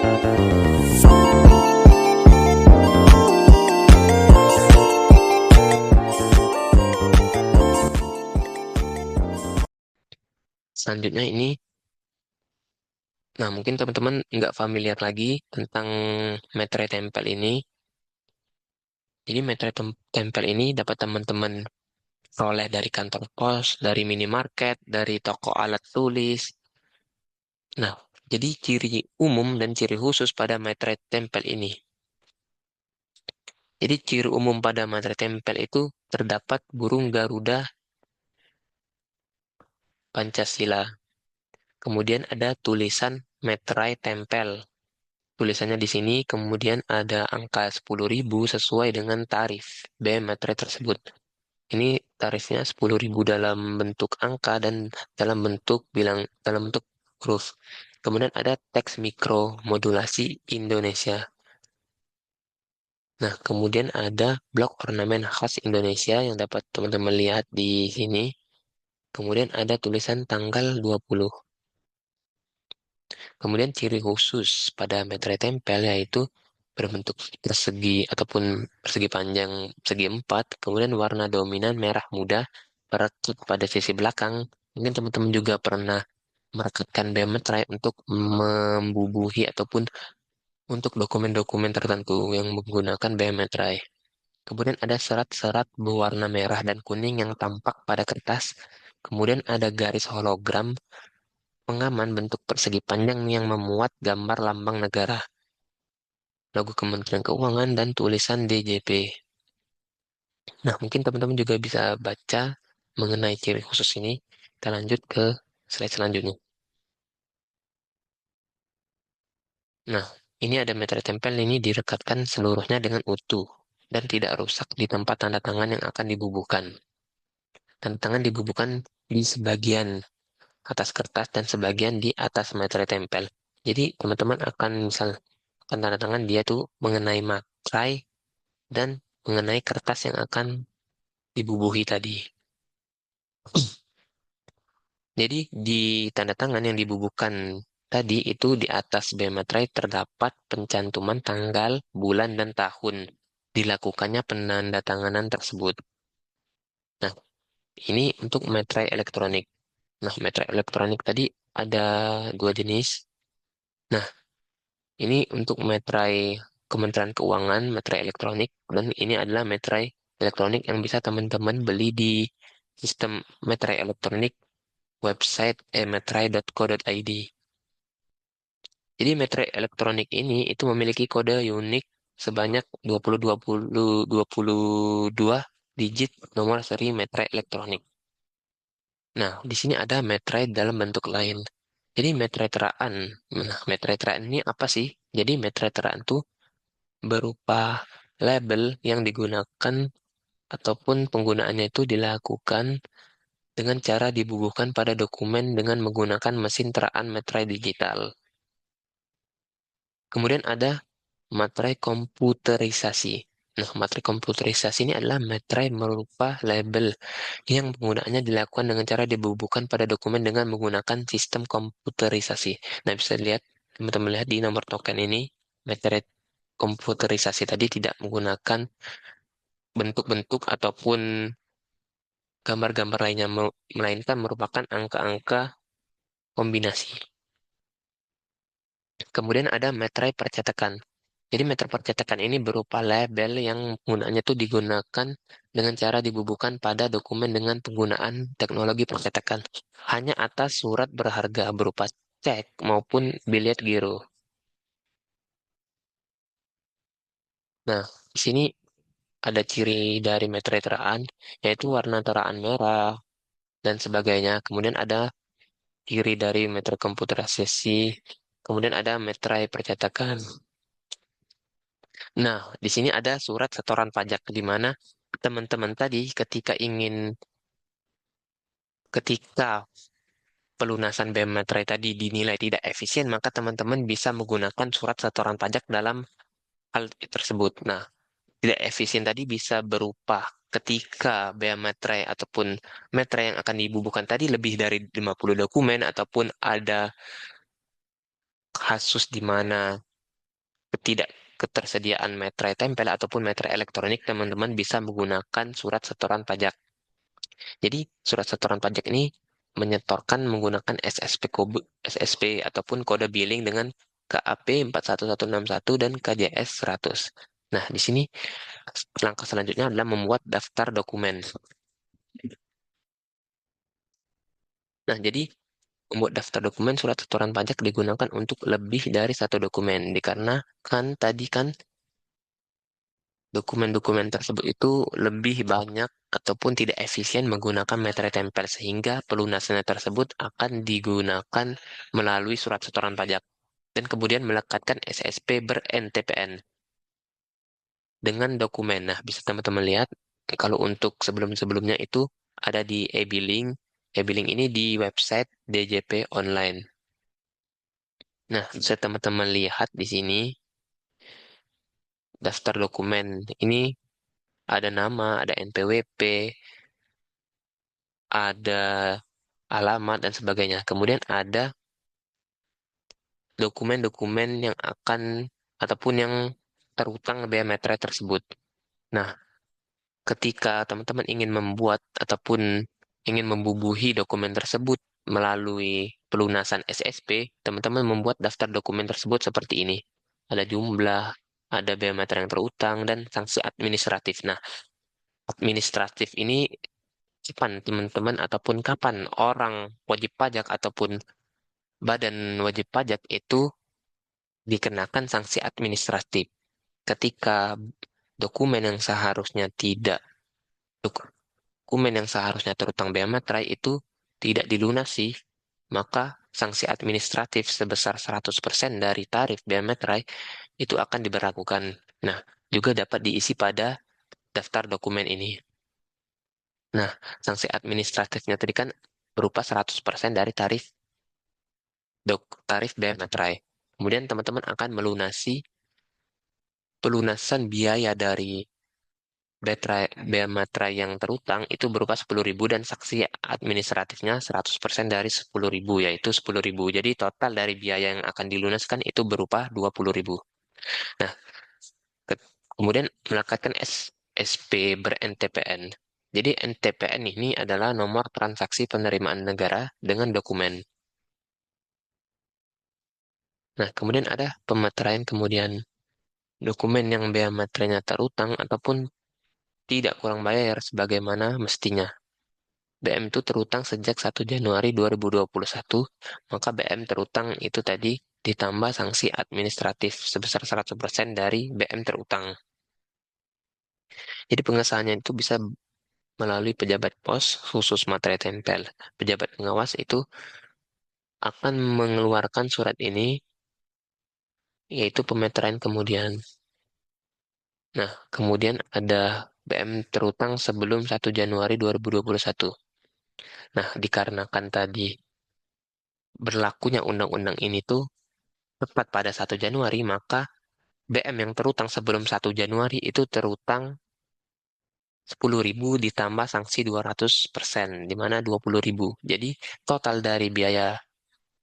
Selanjutnya ini, nah mungkin teman-teman nggak familiar lagi tentang materai tempel ini. Jadi materai tempel ini dapat teman-teman peroleh dari kantor pos, dari minimarket, dari toko alat tulis. Nah, jadi ciri umum dan ciri khusus pada materai tempel ini. Jadi ciri umum pada materai tempel itu terdapat burung Garuda Pancasila. Kemudian ada tulisan materai tempel. Tulisannya di sini, kemudian ada angka 10.000 sesuai dengan tarif BM materai tersebut. Ini tarifnya 10.000 dalam bentuk angka dan dalam bentuk huruf. Kemudian ada teks mikro modulasi Indonesia. Nah, kemudian ada blok ornamen khas Indonesia yang dapat teman-teman lihat di sini. Kemudian ada tulisan tanggal 20. Kemudian ciri khusus pada materai tempel yaitu berbentuk persegi ataupun persegi panjang segi empat, kemudian warna dominan merah muda, perekik pada sisi belakang. Mungkin teman-teman juga pernah merekatkan bem materai untuk membubuhi ataupun untuk dokumen-dokumen tertentu yang menggunakan bem materai. Kemudian ada serat-serat berwarna merah dan kuning yang tampak pada kertas. Kemudian ada garis hologram pengaman bentuk persegi panjang yang memuat gambar lambang negara, logo Kementerian Keuangan, dan tulisan DJP. Nah, mungkin teman-teman juga bisa baca mengenai ciri khusus ini. Kita lanjut ke slide selanjutnya. Nah, ini ada materai tempel ini direkatkan seluruhnya dengan utuh dan tidak rusak di tempat tanda tangan yang akan dibubuhkan. Tanda tangan dibubuhkan di sebagian atas kertas dan sebagian di atas materai tempel. Jadi, teman-teman akan akan tanda tangan dia tuh mengenai materai dan mengenai kertas yang akan dibubuhi tadi. Jadi di tanda tangan yang dibubuhkan tadi itu di atas bem materai terdapat pencantuman tanggal, bulan, dan tahun dilakukannya penandatanganan tersebut. Nah, ini untuk materai elektronik. Nah, materai elektronik tadi ada dua jenis. Nah, ini untuk materai Kementerian Keuangan, materai elektronik, dan ini adalah materai elektronik yang bisa teman-teman beli di sistem materai elektronik website emetrai.co.id. Jadi materai elektronik ini itu memiliki kode unik sebanyak 22 digit nomor seri materai elektronik. Nah, di sini ada materai dalam bentuk lain. Jadi materai teraan. Nah, materai teraan ini apa sih? Jadi materai teraan itu berupa label yang digunakan ataupun penggunaannya itu dilakukan dengan cara dibubuhkan pada dokumen dengan menggunakan mesin teraan materai digital. Kemudian ada materai komputerisasi. Nah, materai komputerisasi ini adalah materai berupa label yang penggunaannya dilakukan dengan cara dibubuhkan pada dokumen dengan menggunakan sistem komputerisasi. Nah, bisa lihat, teman-teman lihat di nomor token ini, materai komputerisasi tadi tidak menggunakan bentuk-bentuk ataupun gambar-gambar lainnya, melainkan merupakan angka-angka kombinasi. Kemudian ada materai percetakan. Jadi meter percetakan ini berupa label yang penggunaannya itu digunakan dengan cara dibubuhkan pada dokumen dengan penggunaan teknologi percetakan. Hanya atas surat berharga berupa cek maupun bilet giro. Nah, di sini ada ciri dari meterai teraan, yaitu warna teraan merah dan sebagainya. Kemudian ada ciri dari meterai komputerisasi, kemudian ada meterai percetakan. Nah, di sini ada surat setoran pajak di mana teman-teman tadi ketika pelunasan BEM materai tadi dinilai tidak efisien, maka teman-teman bisa menggunakan surat setoran pajak dalam hal tersebut. Nah, tidak efisien tadi bisa berupa ketika BEM materai ataupun materai yang akan dibubuhkan tadi lebih dari 50 dokumen ataupun ada kasus di mana tidak ketersediaan materai tempel ataupun materai elektronik, teman-teman bisa menggunakan surat setoran pajak. Jadi, surat setoran pajak ini menyetorkan menggunakan SSP ataupun kode billing dengan KAP 41161 dan KJS 100. Nah, di sini langkah selanjutnya adalah membuat daftar dokumen. Nah, jadi membuat daftar dokumen surat setoran pajak digunakan untuk lebih dari satu dokumen, dikarenakan tadi kan dokumen-dokumen tersebut itu lebih banyak ataupun tidak efisien menggunakan materai tempel, sehingga pelunasannya tersebut akan digunakan melalui surat setoran pajak dan kemudian melekatkan SSP ber-NTPN dengan dokumen. Nah, bisa teman-teman lihat kalau untuk sebelum-sebelumnya itu ada di e-billing. E-billing ini di website DJP online. Nah, bisa teman-teman lihat di sini daftar dokumen ini ada nama, ada NPWP, ada alamat dan sebagainya. Kemudian ada dokumen-dokumen yang akan ataupun yang terutang bea materai tersebut. Nah, ketika teman-teman ingin membuat ataupun ingin membubuhi dokumen tersebut melalui pelunasan SSP, teman-teman membuat daftar dokumen tersebut seperti ini. Ada jumlah, ada bea materai yang terutang, dan sanksi administratif. Nah, administratif ini kapan teman-teman ataupun kapan orang wajib pajak ataupun badan wajib pajak itu dikenakan sanksi administratif ketika dokumen yang seharusnya tidak dokumen yang seharusnya terutang bea materai itu tidak dilunasi, maka sanksi administratif sebesar 100% dari tarif bea materai itu akan diberlakukan. Nah, juga dapat diisi pada daftar dokumen ini. Nah, sanksi administratifnya tadi kan berupa 100% dari tarif bea materai. Kemudian teman-teman akan melunasi pelunasan biaya dari bea materai yang terutang itu berupa 10.000 dan sanksi administratifnya 100% dari 10.000 yaitu 10.000. Jadi total dari biaya yang akan dilunaskan itu berupa 20.000. Nah, kemudian melekatkan SP ber-NTPN. Jadi NTPN ini adalah nomor transaksi penerimaan negara dengan dokumen. Nah, kemudian ada pemeteraian kemudian dokumen yang bea materainya terutang ataupun tidak kurang bayar sebagaimana mestinya. BM itu terutang sejak 1 Januari 2021, maka BM terutang itu tadi ditambah sanksi administratif sebesar 100% dari BM terutang. Jadi pengesahannya itu bisa melalui pejabat pos khusus materai tempel. Pejabat pengawas itu akan mengeluarkan surat ini, yaitu pemeteraian kemudian. Nah, kemudian ada BM terutang sebelum 1 Januari 2021. Nah, dikarenakan tadi berlakunya undang-undang ini tuh tepat pada 1 Januari, maka BM yang terutang sebelum 1 Januari itu terutang 10.000 ditambah sanksi 200%, di mana 20.000. Jadi total dari biaya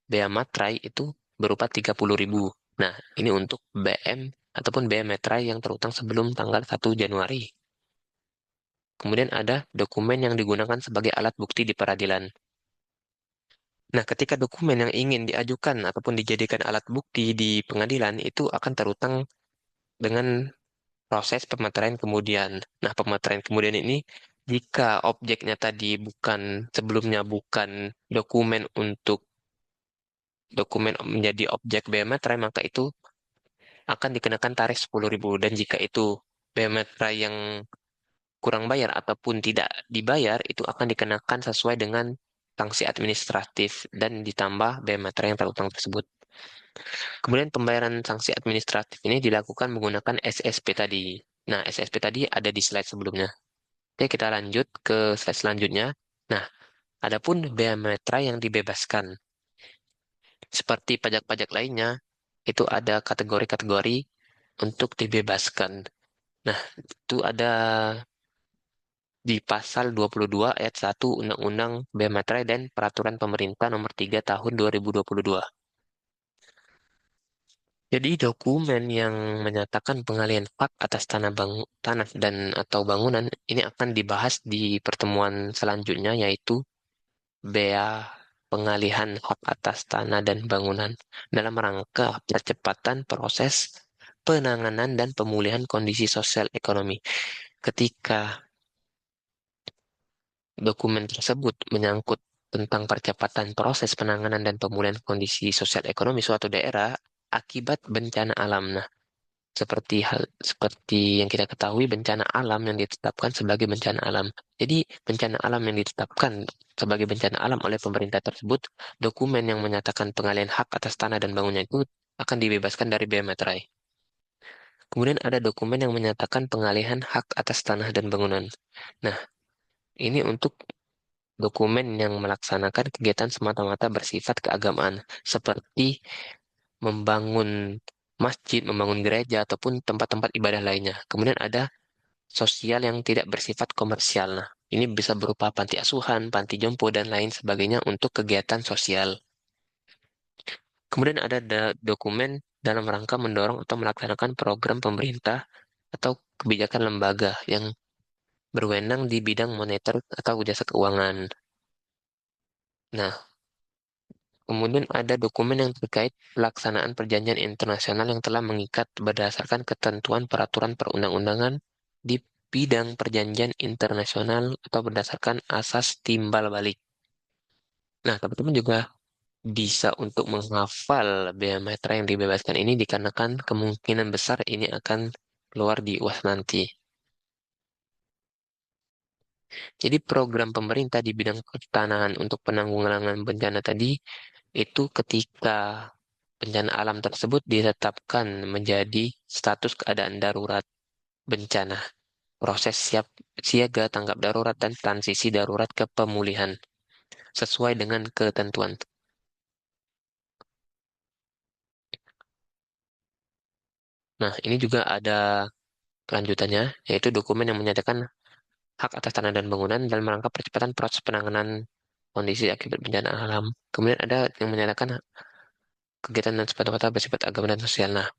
bea materai itu berupa 30.000. Nah, ini untuk BM ataupun bea materai yang terutang sebelum tanggal 1 Januari. Kemudian ada dokumen yang digunakan sebagai alat bukti di peradilan. Nah, ketika dokumen yang ingin diajukan ataupun dijadikan alat bukti di pengadilan itu akan terutang dengan proses pemeteraian kemudian. Nah, pemeteraian kemudian ini jika objeknya tadi sebelumnya bukan dokumen untuk dokumen menjadi objek bea materai, maka itu akan dikenakan tarif 10.000. Dan jika itu bea materai yang kurang bayar ataupun tidak dibayar, itu akan dikenakan sesuai dengan sanksi administratif dan ditambah bea materai yang terutang tersebut. Kemudian pembayaran sanksi administratif ini dilakukan menggunakan SSP tadi. Nah, SSP tadi ada di slide sebelumnya. Oke, kita lanjut ke slide selanjutnya. Nah, adapun bea materai yang dibebaskan. Seperti pajak-pajak lainnya, itu ada kategori-kategori untuk dibebaskan. Nah, itu ada di pasal 22 ayat 1 Undang-Undang Bea Materai dan Peraturan Pemerintah Nomor 3 Tahun 2022. Jadi dokumen yang menyatakan pengalihan hak atas tanah dan atau bangunan ini akan dibahas di pertemuan selanjutnya, yaitu bea pengalihan hak atas tanah dan bangunan dalam rangka percepatan proses penanganan dan pemulihan kondisi sosial ekonomi. Ketika dokumen tersebut menyangkut tentang percepatan proses penanganan dan pemulihan kondisi sosial ekonomi suatu daerah akibat bencana alam. Nah, seperti yang kita ketahui, bencana alam yang ditetapkan sebagai bencana alam. Jadi bencana alam yang ditetapkan sebagai bencana alam oleh pemerintah tersebut, dokumen yang menyatakan pengalihan hak atas tanah dan bangunnya itu akan dibebaskan dari bea materai. Kemudian ada dokumen yang menyatakan pengalihan hak atas tanah dan bangunan. Nah, ini untuk dokumen yang melaksanakan kegiatan semata-mata bersifat keagamaan, seperti membangun masjid, membangun gereja, ataupun tempat-tempat ibadah lainnya. Kemudian ada sosial yang tidak bersifat komersial. Nah, ini bisa berupa panti asuhan, panti jompo, dan lain sebagainya untuk kegiatan sosial. Kemudian ada dokumen dalam rangka mendorong atau melaksanakan program pemerintah atau kebijakan lembaga yang berwenang di bidang moneter atau jasa keuangan. Nah, kemudian ada dokumen yang terkait pelaksanaan perjanjian internasional yang telah mengikat berdasarkan ketentuan peraturan perundang-undangan di bidang perjanjian internasional atau berdasarkan asas timbal balik. Nah, teman-teman juga bisa untuk menghafal bea metra yang dibebaskan ini dikarenakan kemungkinan besar ini akan keluar di UAS nanti. Jadi program pemerintah di bidang pertanahan untuk penanggulangan bencana tadi itu ketika bencana alam tersebut ditetapkan menjadi status keadaan darurat bencana, proses siap siaga, tanggap darurat, dan transisi darurat ke pemulihan sesuai dengan ketentuan. Nah, ini juga ada kelanjutannya, yaitu dokumen yang menyatakan hak atas tanah dan bangunan dalam rangka percepatan proses penanganan kondisi akibat bencana alam. Kemudian ada yang menyatakan kegiatan dan semata-mata bersifat agama dan sosial. Nah,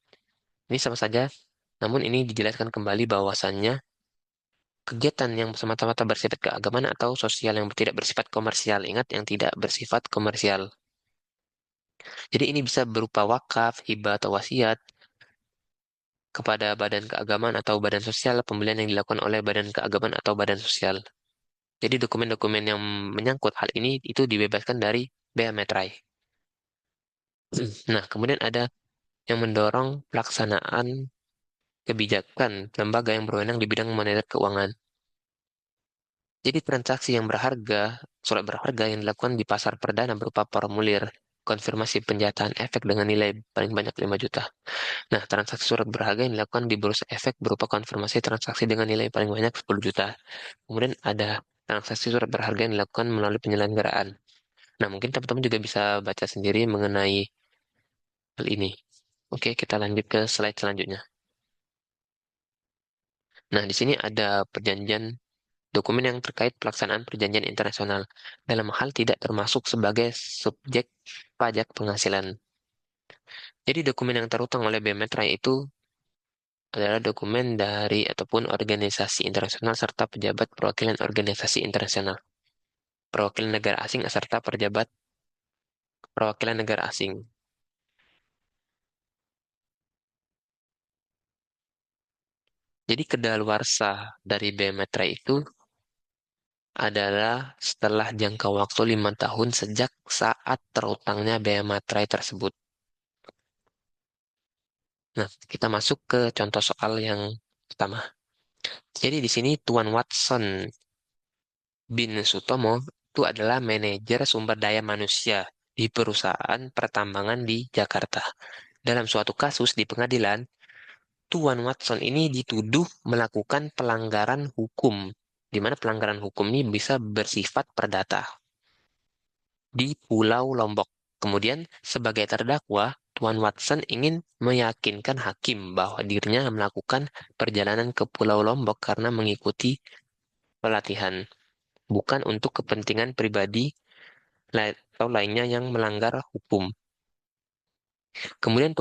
ini sama saja, namun ini dijelaskan kembali bahwasannya kegiatan yang semata-mata bersifat keagamaan atau sosial yang tidak bersifat komersial. Ingat, yang tidak bersifat komersial. Jadi ini bisa berupa wakaf, hibah, atau wasiat kepada badan keagamaan atau badan sosial, pembelian yang dilakukan oleh badan keagamaan atau badan sosial. Jadi dokumen-dokumen yang menyangkut hal ini itu dibebaskan dari bea materai. Nah, kemudian ada yang mendorong pelaksanaan kebijakan lembaga yang berwenang di bidang moneter keuangan. Jadi transaksi yang berharga, surat berharga yang dilakukan di pasar perdana berupa formulir konfirmasi penjataan efek dengan nilai paling banyak 5 juta. Nah, transaksi surat berharga yang dilakukan di bursa efek berupa konfirmasi transaksi dengan nilai paling banyak 10 juta. Kemudian ada transaksi surat berharga yang dilakukan melalui penyelenggaraan. Nah, mungkin teman-teman juga bisa baca sendiri mengenai hal ini. Oke, kita lanjut ke slide selanjutnya. Nah, di sini ada perjanjian dokumen yang terkait pelaksanaan perjanjian internasional dalam hal tidak termasuk sebagai subjek pajak penghasilan. Jadi dokumen yang terutang oleh Biometrai itu adalah dokumen dari ataupun organisasi internasional serta pejabat perwakilan organisasi internasional, perwakilan negara asing serta pejabat perwakilan negara asing. Jadi kedaluarsa dari Biometrai itu adalah setelah jangka waktu 5 tahun sejak saat terutangnya bea materai tersebut. Nah, kita masuk ke contoh soal yang pertama. Jadi di sini Tuan Watson bin Sutomo itu adalah manajer sumber daya manusia di perusahaan pertambangan di Jakarta. Dalam suatu kasus di pengadilan, Tuan Watson ini dituduh melakukan pelanggaran hukum, di mana pelanggaran hukum ini bisa bersifat perdata di Pulau Lombok. Kemudian, sebagai terdakwa, Tuan Watson ingin meyakinkan hakim bahwa dirinya melakukan perjalanan ke Pulau Lombok karena mengikuti pelatihan, bukan untuk kepentingan pribadi atau lainnya yang melanggar hukum. Kemudian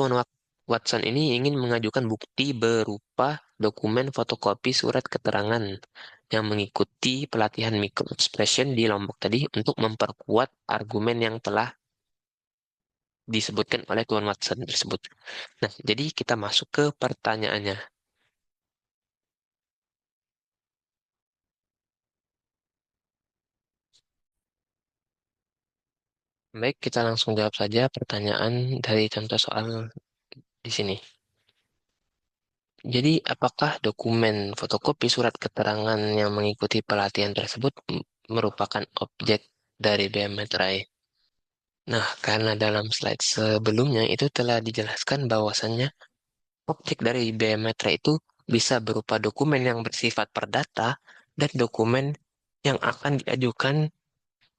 Watson ini ingin mengajukan bukti berupa dokumen fotokopi surat keterangan yang mengikuti pelatihan micro expression di Lombok tadi untuk memperkuat argumen yang telah disebutkan oleh Tuan Watson tersebut. Nah, jadi kita masuk ke pertanyaannya. Baik, kita langsung jawab saja pertanyaan dari contoh soal di sini. Jadi, apakah dokumen fotokopi surat keterangan yang mengikuti pelatihan tersebut merupakan objek dari biometri? Nah, karena dalam slide sebelumnya itu telah dijelaskan bahwasannya objek dari biometri itu bisa berupa dokumen yang bersifat perdata dan dokumen yang akan diajukan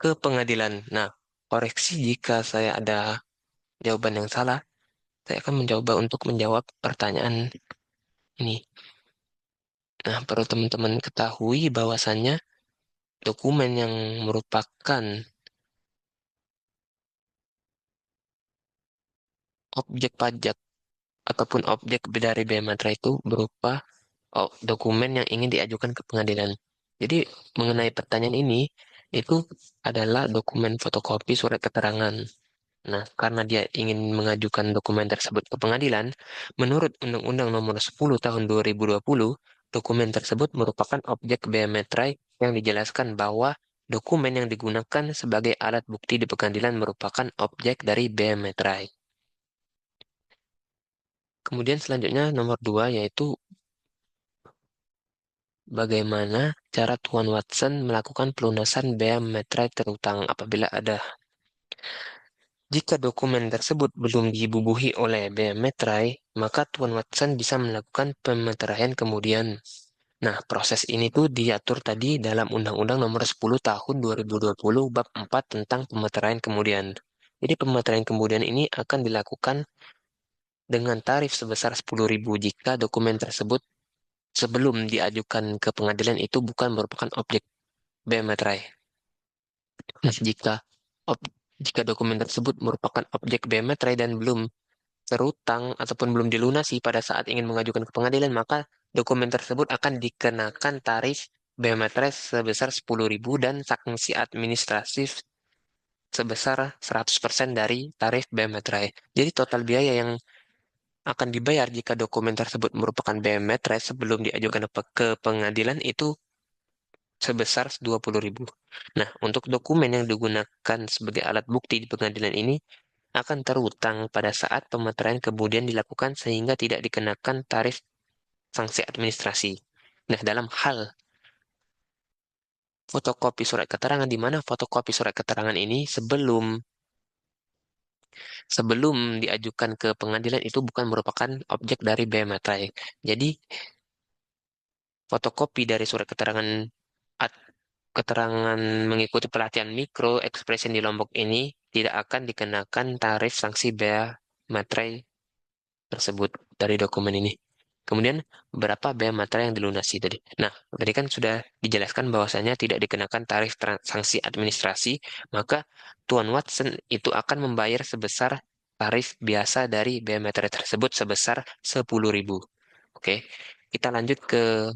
ke pengadilan. Nah, koreksi jika saya ada jawaban yang salah, saya akan mencoba untuk menjawab pertanyaan ini. Nah, perlu teman-teman ketahui bahwasannya dokumen yang merupakan objek pajak ataupun objek dari bea matra itu berupa dokumen yang ingin diajukan ke pengadilan. Jadi, mengenai pertanyaan ini, itu adalah dokumen fotokopi surat keterangan. Nah, karena dia ingin mengajukan dokumen tersebut ke pengadilan, menurut Undang-Undang Nomor 10 Tahun 2020, dokumen tersebut merupakan objek biometrik yang dijelaskan bahwa dokumen yang digunakan sebagai alat bukti di pengadilan merupakan objek dari biometrik. Kemudian selanjutnya nomor 2 yaitu bagaimana cara Tuan Watson melakukan pelunasan bea metrai terutang apabila ada. Jika dokumen tersebut belum dibubuhi oleh bea metrai, maka Tuan Watson bisa melakukan pemeteraian kemudian. Nah, proses ini tuh diatur tadi dalam Undang-Undang Nomor 10 Tahun 2020 Bab 4 tentang pemeteraian kemudian. Jadi pemeteraian kemudian ini akan dilakukan dengan tarif sebesar 10.000 jika dokumen tersebut sebelum diajukan ke pengadilan itu bukan merupakan objek bea materai. Nah, jika dokumen tersebut merupakan objek bea materai dan belum terutang ataupun belum dilunasi pada saat ingin mengajukan ke pengadilan, maka dokumen tersebut akan dikenakan tarif bea materai sebesar 10.000 dan sanksi administratif sebesar 100% dari tarif bea materai. Jadi total biaya yang akan dibayar jika dokumen tersebut merupakan bea materai sebelum diajukan ke pengadilan itu sebesar 20.000. Nah, untuk dokumen yang digunakan sebagai alat bukti di pengadilan ini akan terutang pada saat pemeteraian kemudian dilakukan sehingga tidak dikenakan tarif sanksi administrasi. Nah, dalam hal fotokopi surat keterangan di mana fotokopi surat keterangan ini sebelum diajukan ke pengadilan itu bukan merupakan objek dari bea materai. Jadi, fotokopi dari surat keterangan keterangan mengikuti pelatihan mikro expression di Lombok ini tidak akan dikenakan tarif sanksi bea materai tersebut dari dokumen ini. Kemudian, berapa bea materai yang dilunasi tadi? Nah, tadi kan sudah dijelaskan bahwasanya tidak dikenakan tarif sanksi administrasi, maka Tuan Watson itu akan membayar sebesar tarif biasa dari bea materai tersebut sebesar 10.000. Oke, kita lanjut ke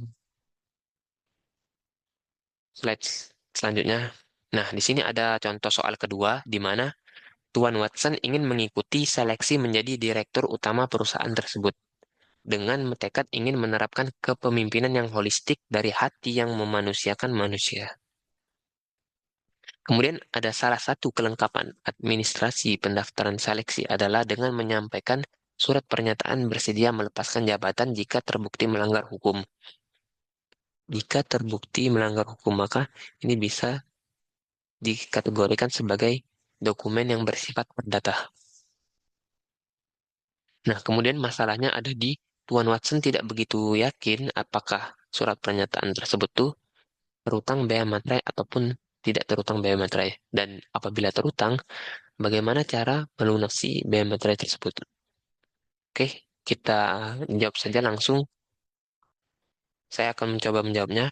slide selanjutnya. Nah, di sini ada contoh soal kedua, di mana Tuan Watson ingin mengikuti seleksi menjadi direktur utama perusahaan tersebut dengan tekad ingin menerapkan kepemimpinan yang holistik dari hati yang memanusiakan manusia. Kemudian ada salah satu kelengkapan administrasi pendaftaran seleksi adalah dengan menyampaikan surat pernyataan bersedia melepaskan jabatan jika terbukti melanggar hukum. Jika terbukti melanggar hukum, maka ini bisa dikategorikan sebagai dokumen yang bersifat perdata. Nah, kemudian masalahnya ada di Tuan Watson tidak begitu yakin apakah surat pernyataan tersebut tuh terutang bea materai ataupun tidak terutang bea materai. Dan apabila terutang, bagaimana cara melunasi bea materai tersebut? Oke, kita jawab saja langsung. Saya akan mencoba menjawabnya.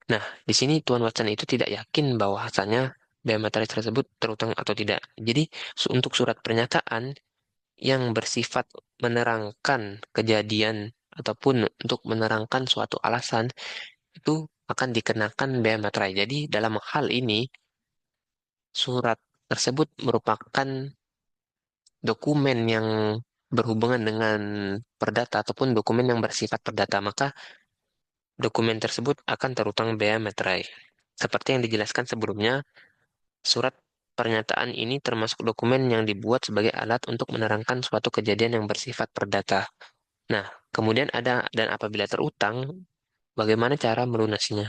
Nah, di sini Tuan Watson itu tidak yakin bahwasannya bea materai tersebut terutang atau tidak. Jadi, untuk surat pernyataan, yang bersifat menerangkan kejadian ataupun untuk menerangkan suatu alasan itu akan dikenakan bea materai. Jadi dalam hal ini surat tersebut merupakan dokumen yang berhubungan dengan perdata ataupun dokumen yang bersifat perdata, maka dokumen tersebut akan terutang bea materai. Seperti yang dijelaskan sebelumnya, surat pernyataan ini termasuk dokumen yang dibuat sebagai alat untuk menerangkan suatu kejadian yang bersifat perdata. Nah, kemudian ada dan apabila terutang, bagaimana cara melunasinya?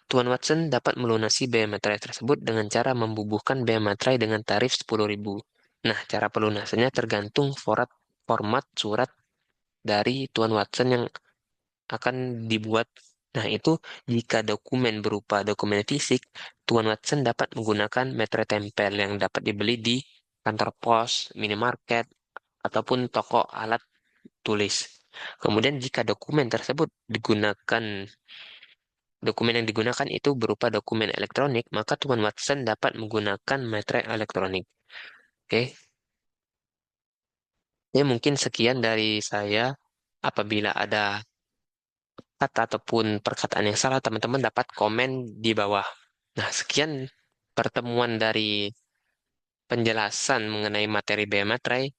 Tuan Watson dapat melunasi bea materai tersebut dengan cara membubuhkan bea materai dengan tarif 10.000. Nah, cara pelunasannya tergantung format surat dari Tuan Watson yang akan dibuat. Nah, itu jika dokumen berupa dokumen fisik, Tuan Watson dapat menggunakan materai tempel yang dapat dibeli di kantor pos, minimarket, ataupun toko alat tulis. Kemudian jika dokumen yang digunakan itu berupa dokumen elektronik, maka Tuan Watson dapat menggunakan materai elektronik. Oke, ya mungkin sekian dari saya. Apabila ada kata ataupun perkataan yang salah, teman-teman dapat komen di bawah. Nah, sekian pertemuan dari penjelasan mengenai materi bea materai.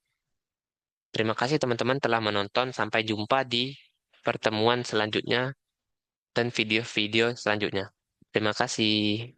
Terima kasih teman-teman telah menonton. Sampai jumpa di pertemuan selanjutnya dan video-video selanjutnya. Terima kasih.